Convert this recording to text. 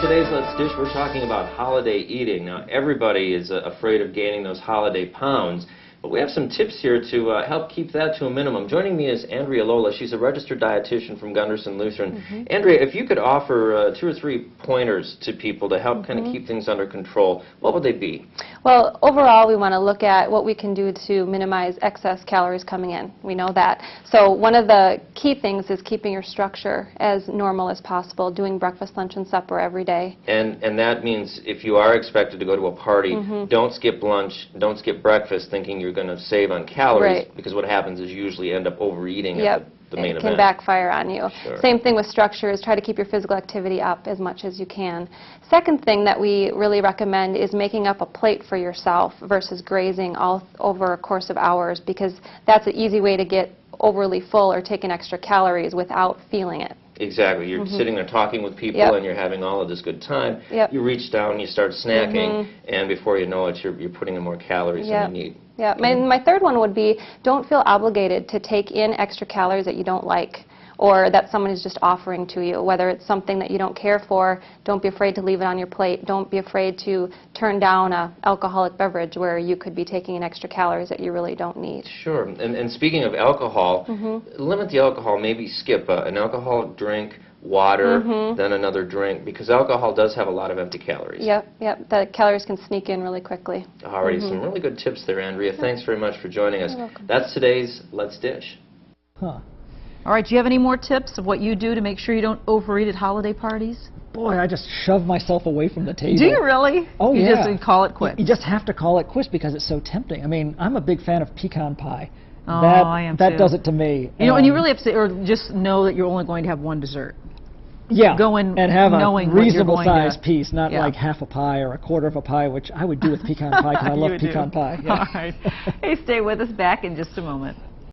today's Let's Dish, we're talking about holiday eating. Now, everybody is afraid of gaining those holiday pounds, but we have some tips here to help keep that to a minimum. Joining me is Andrea Lola. She's a registered dietitian from Gunderson Lutheran. Andrea, if you could offer 2 or 3 pointers to people to help kind of keep things under control, what would they be? Well, overall, we want to look at what we can do to minimize excess calories coming in. We know that. So one of the key things is keeping your structure as normal as possible, doing breakfast, lunch, and supper every day. And that means if you are expected to go to a party, don't skip lunch, don't skip breakfast thinking you're going to save on calories, because what happens is you usually end up overeating at the main event. It can backfire on you. Sure. Same thing with structure, is try to keep your physical activity up as much as you can. Second thing that we really recommend is making up a plate for yourself versus grazing all over a course of hours, because that's an easy way to get overly full or take in extra calories without feeling it. Exactly. You're sitting there talking with people and you're having all of this good time. You reach down, you start snacking, and before you know it, you're putting in more calories than you need. My third one would be, don't feel obligated to take in extra calories that you don't like or that someone is just offering to you. Whether it's something that you don't care for, don't be afraid to leave it on your plate. Don't be afraid to turn down an alcoholic beverage where you could be taking in extra calories that you really don't need. Sure. And speaking of alcohol, limit the alcohol. Maybe skip an alcoholic drink, water, then another drink, because alcohol does have a lot of empty calories. The calories can sneak in really quickly. Alrighty, some really good tips there, Andrea. Thanks very much for joining us. You're welcome. That's today's Let's Dish. All right, do you have any more tips of what you do to make sure you don't overeat at holiday parties? Boy, I just shove myself away from the table. Do you really? Oh, you yeah. just call it quits. You just have to call it quits because it's so tempting. I mean, I'm a big fan of pecan pie. Oh, I am that too. does it to me. You know, and you really have to, or just know that you're only going to have one dessert. Yeah, go in and have a reasonable sized piece, not like half a pie or a quarter of a pie, which I would do with pecan pie because I love pecan pie. All right. Hey, stay with us. Back in just a moment.